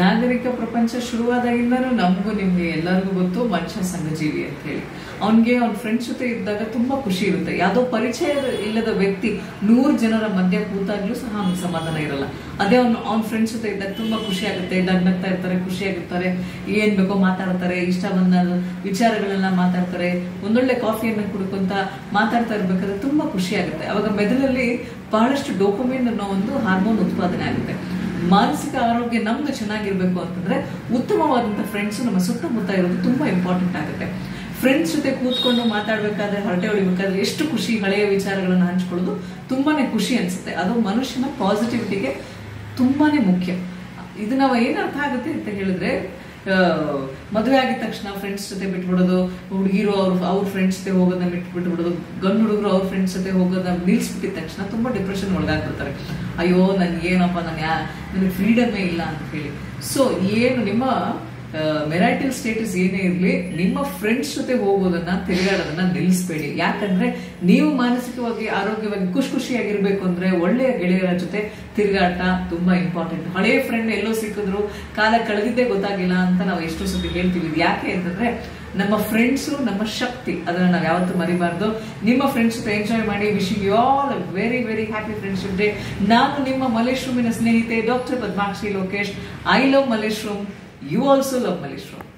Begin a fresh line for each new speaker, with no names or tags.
ನಾಗರಿಕ ಪ್ರಪಂಚ ಶುರುವಾದಾಗಿಂದನೂ ನಮಗೂ ನಿಮ್ಗೆ ಎಲ್ಲರಿಗೂ ಗೊತ್ತು ಮನುಷ್ಯ ಸಂಘಜೀವಿ ಅಂತ ಹೇಳಿ. ಅವನ್ಗೆ ಅವ್ನ ಫ್ರೆಂಡ್ಸ್ ಜೊತೆ ಇದ್ದಾಗ ತುಂಬಾ ಖುಷಿ ಇರುತ್ತೆ. ಯಾವ್ದೋ ಪರಿಚಯ ಇಲ್ಲದ ವ್ಯಕ್ತಿ 100 ಜನರ ಮಧ್ಯ ಕೂತಾಗ್ಲೂ ಸಹ ಅವ್ನಿಗೆ ಸಮಾಧಾನ ಇರಲ್ಲ. ಅದೇ ಅವ್ನ ಫ್ರೆಂಡ್ಸ್ ಜೊತೆ ಇದ್ದಾಗ ತುಂಬಾ ಖುಷಿ ಆಗುತ್ತೆ, ನಗ್ನಗ್ತಾ ಇರ್ತಾರೆ, ಖುಷಿಯಾಗಿರ್ತಾರೆ, ಏನ್ ಬೇಕೋ ಮಾತಾಡ್ತಾರೆ, ಇಷ್ಟ ಬಂದ ವಿಚಾರಗಳನ್ನ ಮಾತಾಡ್ತಾರೆ, ಒಂದೊಳ್ಳೆ ಕಾಫಿಯನ್ನ ಕುಡ್ಕೊಂತ ಮಾತಾಡ್ತಾ ಇರ್ಬೇಕಾದ್ರೆ ತುಂಬಾ ಖುಷಿ ಆಗುತ್ತೆ. ಅವಾಗ ಮೆದುಳಲ್ಲಿ ಬಹಳಷ್ಟು ಡೋಪಮಿನ್ ಅನ್ನೋ ಒಂದು ಹಾರ್ಮೋನ್ ಉತ್ಪಾದನೆ ಆಗುತ್ತೆ. ಮಾನಸಿಕ ಆರೋಗ್ಯ ನಮ್ದು ಚೆನ್ನಾಗಿರ್ಬೇಕು ಅಂತಂದ್ರೆ ಉತ್ತಮವಾದಂತಹ ಫ್ರೆಂಡ್ಸ್ ನಮ್ಮ ಸುತ್ತಮುತ್ತ ಇರೋದು ತುಂಬಾ ಇಂಪಾರ್ಟೆಂಟ್ ಆಗುತ್ತೆ. ಫ್ರೆಂಡ್ಸ್ ಜೊತೆ ಕೂತ್ಕೊಂಡು ಮಾತಾಡ್ಬೇಕಾದ್ರೆ, ಹರಟೆ ಹೊಡಿಬೇಕಾದ್ರೆ ಎಷ್ಟು ಖುಷಿ, ಹಳೆಯ ವಿಚಾರಗಳನ್ನ ಹಂಚ್ಕೊಳ್ಳೋದು ತುಂಬಾನೇ ಖುಷಿ ಅನ್ಸುತ್ತೆ. ಅದು ಮನುಷ್ಯನ ಪಾಸಿಟಿವಿಟಿಗೆ ತುಂಬಾನೇ ಮುಖ್ಯ. ಇದು ನಾವು ಏನ್ ಅರ್ಥ ಆಗುತ್ತೆ ಅಂತ ಹೇಳಿದ್ರೆ, ಮದುವೆ ಆಗಿದ ತಕ್ಷಣ ಫ್ರೆಂಡ್ಸ್ ಜೊತೆ ಬಿಟ್ಬಿಡೋದು, ಹುಡುಗಿರು ಅವ್ರ ಫ್ರೆಂಡ್ಸ್ ಜೊತೆ ಹೋಗೋದನ್ನ ಬಿಟ್ಬಿಡೋದು, ಗಂಡು ಹುಡುಗರು ಅವ್ರ ಫ್ರೆಂಡ್ಸ್ ಜೊತೆ ಹೋಗೋದನ್ನ ನಿಲ್ಸ್ಬಿಟ್ಟಿದ ತಕ್ಷಣ ತುಂಬಾ ಡಿಪ್ರೆಷನ್ ಒಳಗಾಗ್ಬಿಡ್ತಾರೆ. ಅಯ್ಯೋ ನನ್ಗೇನಪ್ಪ, ನನಗೆ ಫ್ರೀಡಮೇ ಇಲ್ಲ ಅಂತ ಹೇಳಿ. ಸೊ ಏನು ನಿಮ್ಮ ಮೆರೈಟಲ್ ಸ್ಟೇಟಸ್ ಏನೇ ಇರ್ಲಿ, ನಿಮ್ಮ ಫ್ರೆಂಡ್ಸ್ ಜೊತೆ ಹೋಗೋದನ್ನ, ತಿರುಗಾಡೋದನ್ನ ನಿಲ್ಲಿಸಬೇಡಿ. ಯಾಕಂದ್ರೆ ನೀವು ಮಾನಸಿಕವಾಗಿ ಆರೋಗ್ಯವಾಗಿ ಖುಷಿಯಾಗಿರ್ಬೇಕು ಅಂದ್ರೆ ಒಳ್ಳೆಯ ಗೆಳೆಯರ ಜೊತೆ ತಿರುಗಾಟ ತುಂಬಾ ಇಂಪಾರ್ಟೆಂಟ್. ಹಳೆಯ ಫ್ರೆಂಡ್ ಎಲ್ಲೋ ಸಿಕ್ಕಿದ್ರು ಕಾಲ ಕಳೆದಿದ್ದೇ ಗೊತ್ತಾಗಿಲ್ಲ ಅಂತ ನಾವು ಎಷ್ಟೋ ಸತಿ ಹೇಳ್ತೀವಿ. ಯಾಕೆ ಅಂತಂದ್ರೆ ನಮ್ಮ ಫ್ರೆಂಡ್ಸು ನಮ್ಮ ಶಕ್ತಿ, ಅದನ್ನ ನಾವು ಯಾವತ್ತೂ ಮರಿಬಾರ್ದು. ನಿಮ್ಮ ಫ್ರೆಂಡ್ಸ್ ಜೊತೆ ಎಂಜಾಯ್ ಮಾಡಿ. Wishing you all a very very happy friendship day. ನಾನು ನಿಮ್ಮ ಮಲ್ಲೇಶ್ವರಮಿನ ಸ್ನೇಹಿತೆ doctor Padmakshi Lokesh. I love Malleshwaram. You also love Malleshwaram.